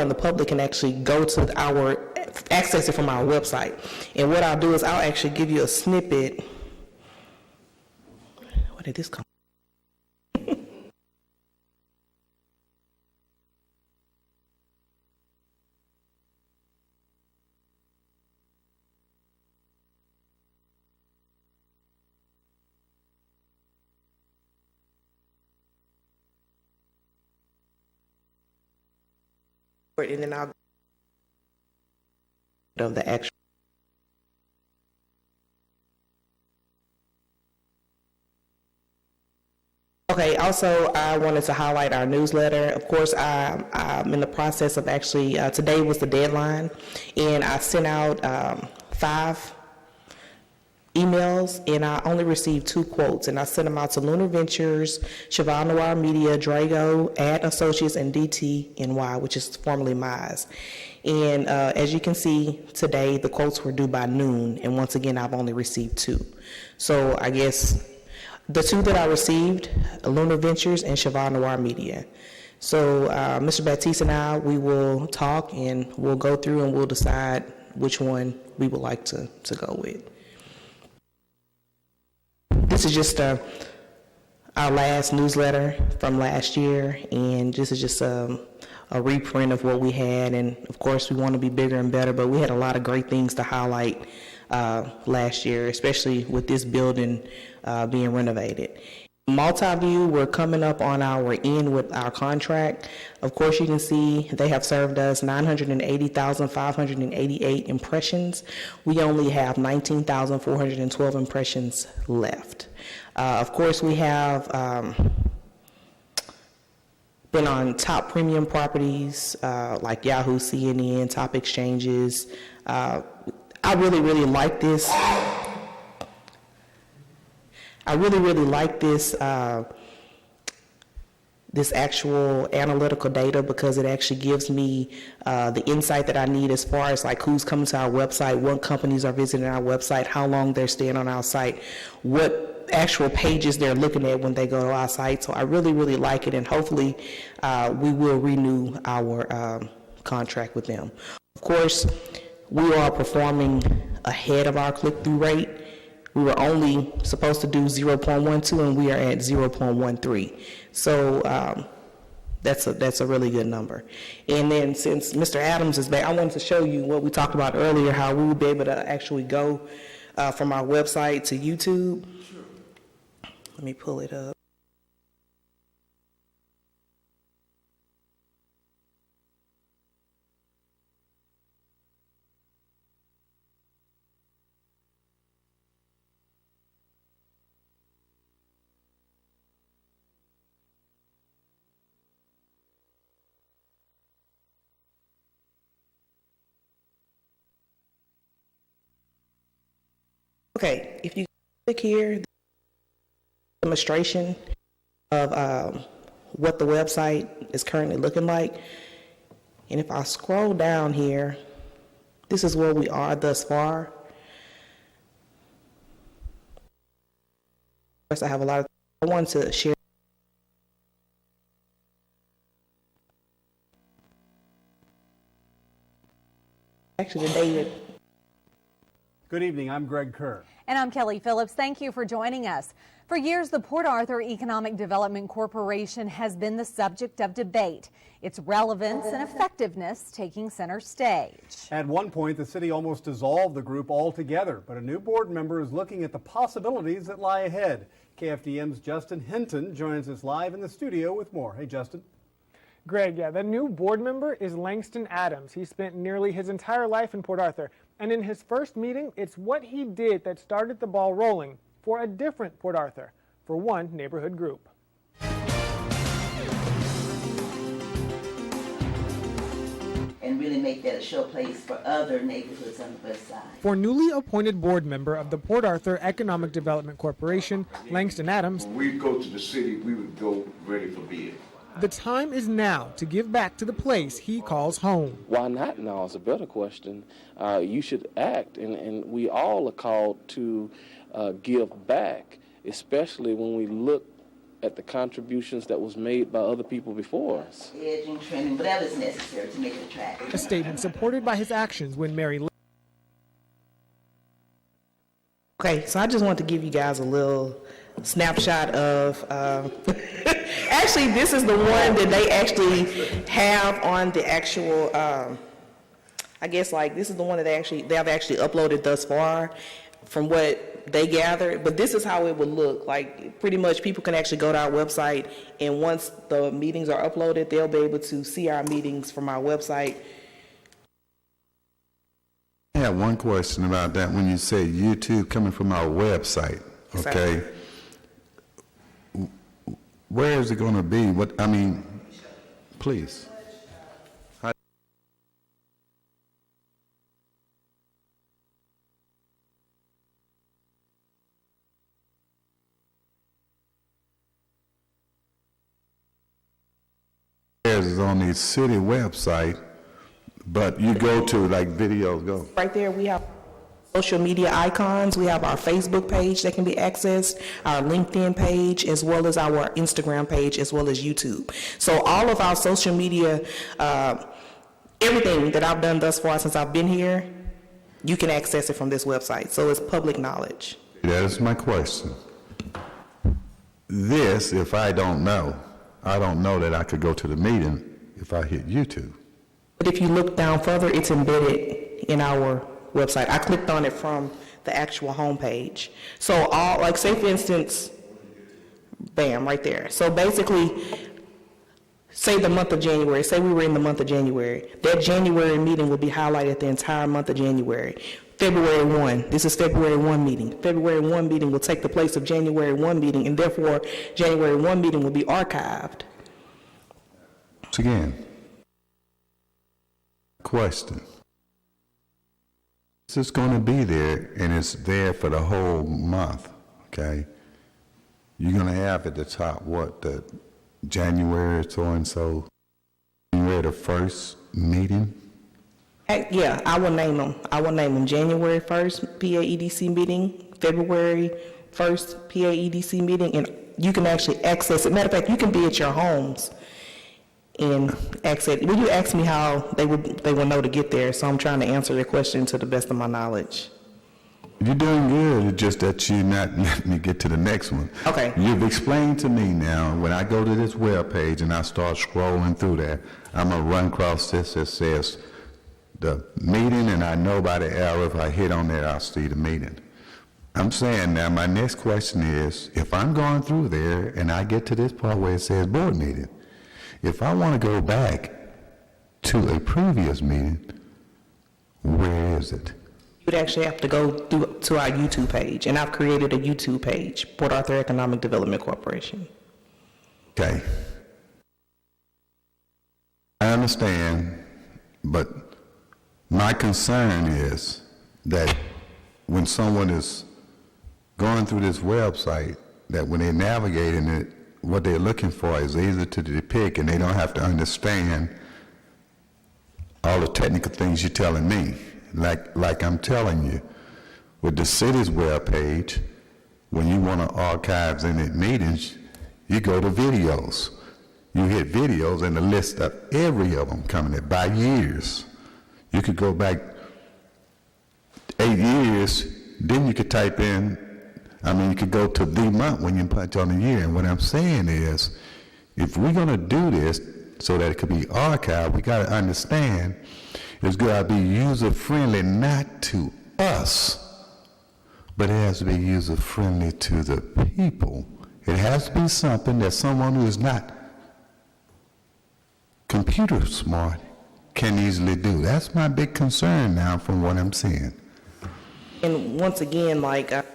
and the public can actually go to access it from our website. And what I'll do is I'll actually give you a snippet. Where did this come? And then I'll of the actual. Okay, also I wanted to highlight our newsletter. Of course, I'm in the process of actually, today was the deadline, and I sent out 5 emails, and I only received 2 quotes, and I sent them out to Lunar Ventures, Cheval Noir Media, Drago, Ad Associates, and DTNY, which is formerly Mize. And as you can see today, the quotes were due by noon, and once again, I've only received 2. So I guess the 2 that I received, Lunar Ventures and Cheval Noir Media. So Mr. Baptiste and I, we will talk, and we'll go through and we'll decide which one we would like to go with. This is just our last newsletter from last year, and this is just a reprint of what we had. And of course, we want to be bigger and better, but we had a lot of great things to highlight last year, especially with this building being renovated. Multiview, we're coming up on our end with our contract. Of course, you can see they have served us 980,588 impressions. We only have 19,412 impressions left. Of course, we have been on top premium properties like Yahoo, CNN, top exchanges. I really like this. I really like this this actual analytical data, because it actually gives me the insight that I need as far as like who's coming to our website, what companies are visiting our website, how long they're staying on our site, what actual pages they're looking at when they go to our site. So I really like it, and hopefully we will renew our contract with them. Of course, we are performing ahead of our click-through rate. We were only supposed to do 0.12, and we are at 0.13. So that's a really good number. And then since Mr. Adams is back, I wanted to show you what we talked about earlier, how we would be able to actually go from our website to YouTube. Sure. Let me pull it up. Okay, if you click here, demonstration of what the website is currently looking like. And if I scroll down here, this is where we are thus far. Of course, I have a lot of, I want to share. Actually, David. Good evening, I'm Greg Kerr. And I'm Kelly Phillips. Thank you for joining us. For years, the Port Arthur Economic Development Corporation has been the subject of debate, its relevance and effectiveness taking center stage. At one point, the city almost dissolved the group altogether, but a new board member is looking at the possibilities that lie ahead. KFDM's Justin Hinton joins us live in the studio with more. Hey, Justin. Greg, the new board member is Langston Adams. He spent nearly his entire life in Port Arthur, and in his first meeting, it's what he did that started the ball rolling for a different Port Arthur, for one neighborhood group. And really make that a showplace for other neighborhoods on the west side. For newly appointed board member of the Port Arthur Economic Development Corporation, Langston Adams, when we go to the city, we would go ready for bid. The time is now to give back to the place he calls home. Why not now is a better question. You should act, and we all are called to give back, especially when we look at the contributions that was made by other people before us. Edging, trimming, whatever is necessary to make it attractive. A statement supported by his actions when Mary. Okay, so I just want to give you guys a little snapshot of, actually, this is the one that they actually have on the actual, I guess like, this is the one that they have actually uploaded thus far from what they gathered, but this is how it would look. Like, pretty much people can actually go to our website, and once the meetings are uploaded, they'll be able to see our meetings from our website. I have one question about that when you say YouTube coming from our website, okay? Where is it going to be? What, I mean, please. Is on the city website, but you go to like videos, go. Right there we have social media icons. We have our Facebook page that can be accessed, our LinkedIn page, as well as our Instagram page, as well as YouTube. So all of our social media, everything that I've done thus far since I've been here, you can access it from this website. So it's public knowledge. That is my question. This, if I don't know that I could go to the meeting if I hit YouTube. But if you look down further, it's embedded in our website. I clicked on it from the actual homepage. So all, like say for instance, bam, right there. So basically, say the month of January, say we were in the month of January, that January meeting will be highlighted the entire month of January. February 1, this is February 1 meeting. February 1 meeting will take the place of January 1 meeting, and therefore January 1 meeting will be archived. Once again, question. This is going to be there, and it's there for the whole month, okay? You're going to have at the top, what, the January so-and-so, January the 1st meeting? Yeah, I will name them. I will name them January 1st PA-EDC meeting, February 1st PA-EDC meeting, and you can actually access it. Matter of fact, you can be at your homes and access it. Will you ask me how they will know to get there? So I'm trying to answer your question to the best of my knowledge. You're doing good, it's just that you're not letting me get to the next one. Okay. You've explained to me now, when I go to this web page and I start scrolling through there, I'm going to run across this that says the meeting, and I know by the arrow, if I hit on that, I'll see the meeting. I'm saying now, my next question is, if I'm going through there and I get to this part where it says board meeting, if I want to go back to a previous meeting, where is it? You would actually have to go to our YouTube page, and I've created a YouTube page, Port Arthur Economic Development Corporation. Okay. I understand, but my concern is that when someone is going through this website, that when they're navigating it, what they're looking for is easy to depict, and they don't have to understand all the technical things you're telling me. Like I'm telling you, with the city's webpage, when you want to archive any meetings, you go to videos. You hit videos, and a list of every of them coming in by years. You could go back 8 years, then you could type in, you could go to the month when you punch on the year. And what I'm saying is, if we're going to do this so that it could be archived, we got to understand it's got to be user-friendly, not to us, but it has to be user-friendly to the people. It has to be something that someone who is not computer smart can easily do. That's my big concern now from what I'm seeing. And once again, like, I've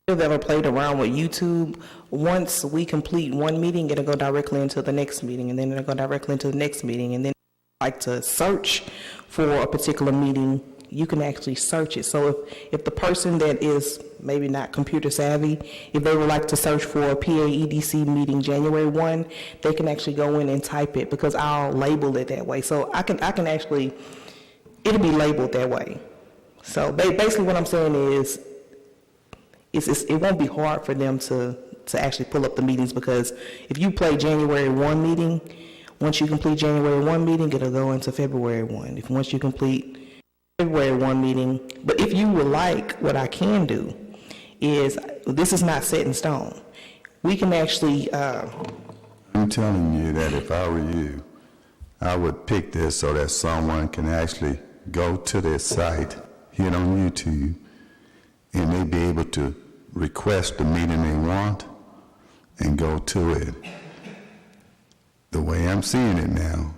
ever played around with YouTube, once we complete one meeting, it'll go directly into the next meeting, and then it'll go directly into the next meeting, and then like to search for a particular meeting, you can actually search it. So if the person that is maybe not computer savvy, if they would like to search for a PA-EDC meeting January 1, they can actually go in and type it, because I'll label it that way. So I can actually, it'll be labeled that way. So basically what I'm saying is, it won't be hard for them to to actually pull up the meetings, because if you play January 1 meeting, once you complete January 1 meeting, it'll go into February 1. Once you complete February 1 meeting, but if you would like, what I can do is, this is not set in stone. We can actually, I'm telling you that if I were you, I would pick this so that someone can actually go to their site, hit on YouTube, and they be able to request the meeting they want and go to it. The way I'm seeing it now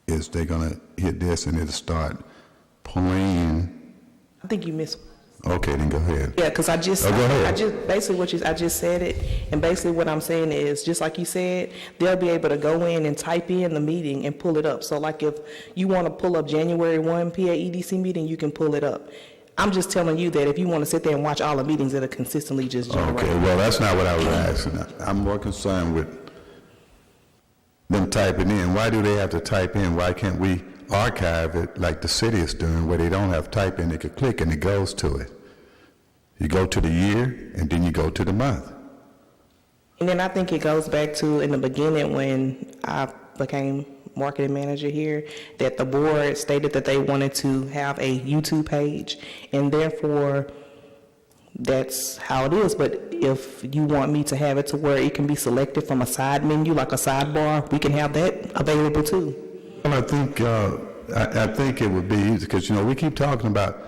is they're going to hit this and it'll start playing. I think you missed. Okay, then go ahead. Yeah, because I just, go ahead. I just said it, and basically what I'm saying is, just like you said, they'll be able to go in and type in the meeting and pull it up. So like if you want to pull up January 1 PA EDC meeting, you can pull it up. I'm just telling you that if you want to sit there and watch all the meetings, it'll consistently just generate. Okay, well, that's not what I was asking. I'm more concerned with them typing in. Why do they have to type in? Why can't we archive it like the city is doing, where they don't have to type in, they can click and it goes to it? You go to the year, and then you go to the month. And then I think it goes back to in the beginning when I became marketing manager here, that the board stated that they wanted to have a YouTube page, and therefore that's how it is. But if you want me to have it to where it can be selected from a side menu, like a sidebar, we can have that available too. Well, I think it would be easy, because, we keep talking about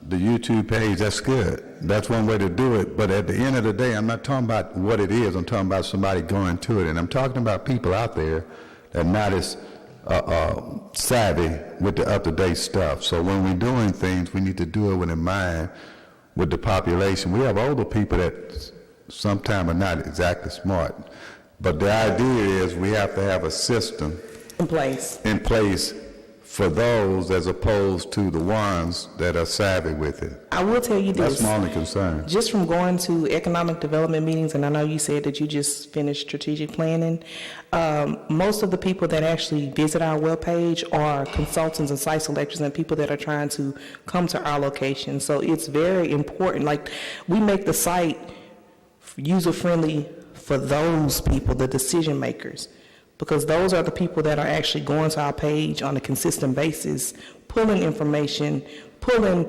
the YouTube page. That's good. That's one way to do it. But at the end of the day, I'm not talking about what it is. I'm talking about somebody going to it. And I'm talking about people out there that are not as savvy with the up-to-date stuff. So when we're doing things, we need to do it with in mind with the population. We have older people that sometimes are not exactly smart. But the idea is we have to have a system In place. For those, as opposed to the ones that are savvy with it. I will tell you this. That's my only concern. Just from going to economic development meetings, and I know you said that you just finished strategic planning, most of the people that actually visit our webpage are consultants and site selectors and people that are trying to come to our location. So it's very important. Like, we make the site user-friendly for those people, the decision makers, because those are the people that are actually going to our page on a consistent basis, pulling information, pulling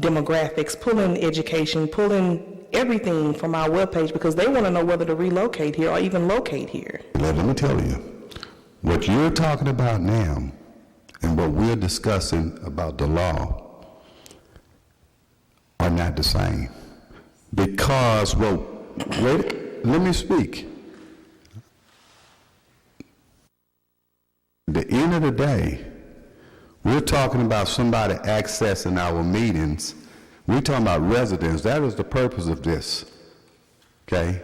demographics, pulling education, pulling everything from our webpage, because they want to know whether to relocate here or even locate here. Let me tell you, what you're talking about now and what we're discussing about the law are not the same. Because, wait, let me speak. At the end of the day, we're talking about somebody accessing our meetings. We're talking about residents. That is the purpose of this, okay?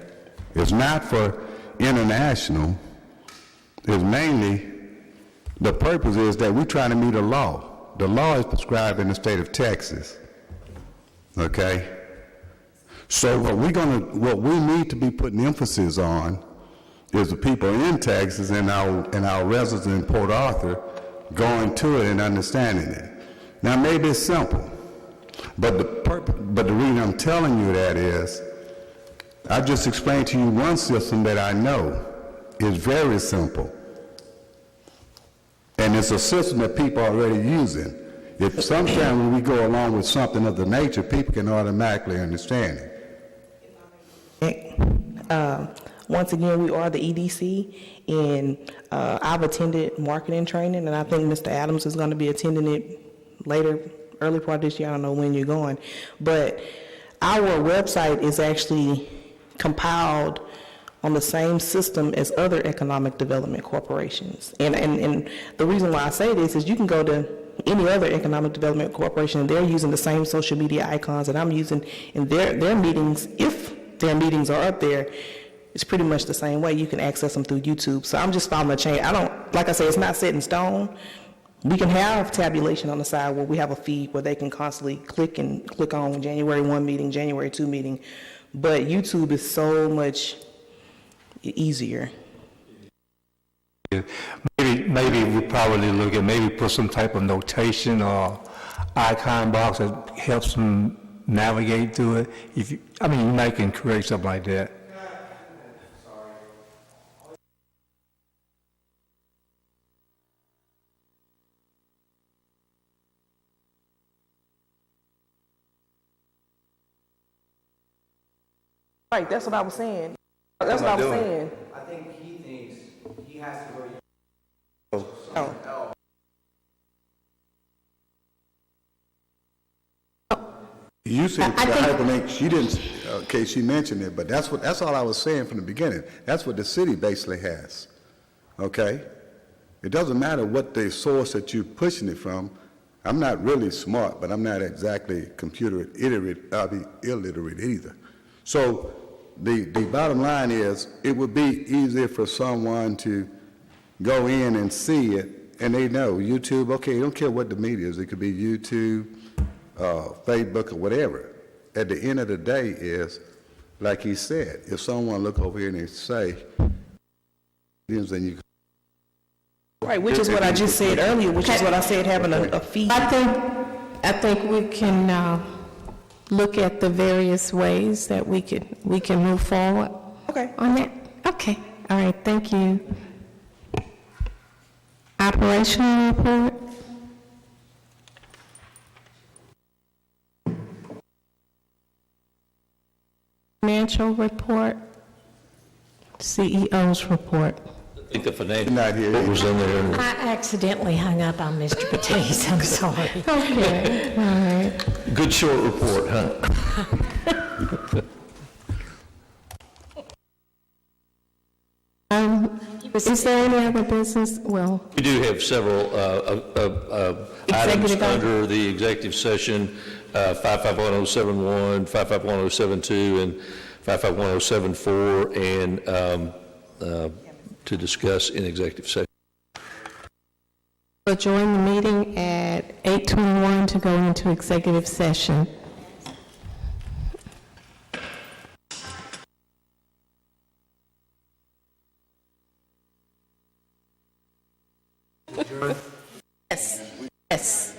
It's not for international. It's mainly, the purpose is that we're trying to meet a law. The law is prescribed in the state of Texas, okay? So what we need to be putting emphasis on is the people in Texas and our residents in Port Arthur going to it and understanding it. Now, maybe it's simple, but the reason I'm telling you that is, I just explained to you one system that I know is very simple, and it's a system that people are already using. If sometimes when we go along with something of the nature, people can automatically understand it. Once again, we are the EDC, and I've attended marketing training, and I think Mr. Adams is going to be attending it later, early part of this year. I don't know when you're going. But our website is actually compiled on the same system as other economic development corporations. And the reason why I say this is you can go to any other economic development corporation, and they're using the same social media icons that I'm using in their meetings. If their meetings are up there, it's pretty much the same way. You can access them through YouTube. So I'm just following the chain. Like I say, it's not set in stone. We can have tabulation on the side where we have a feed where they can constantly click on January 1 meeting, January 2 meeting. But YouTube is so much easier. Maybe we probably look at maybe put some type of notation or icon box that helps them navigate through it. If you, I mean, you might can correct something like that. Right, that's what I was saying. That's what I was saying. I think he thinks he has to go. Oh. You said the hyperlink, she didn't, okay, she mentioned it, but that's all I was saying from the beginning. That's what the city basically has, okay? It doesn't matter what the source that you're pushing it from. I'm not really smart, but I'm not exactly computer illiterate either. So the bottom line is, it would be easier for someone to go in and see it, and they know YouTube, okay, don't care what the media is, it could be YouTube, Facebook or whatever. At the end of the day is, like he said, if someone look over here and they say, then you Right, which is what I just said earlier, which is what I said, having a feed. I think we can look at the various ways that we can move forward. Okay. On that. Okay. All right. Thank you. Operational report. Financial report. CEO's report. I think the financial not here. report was in there. I accidentally hung up on Mr. Batiste. I'm sorry. Okay. All right. Good short report, huh? Is there any other business? Well, We do have several items Executive under the executive session, 55107.1, 55107.2, and 55107.4, and to discuss in executive session. we'll join the meeting at 8:21 to go into executive session. Yes. Yes.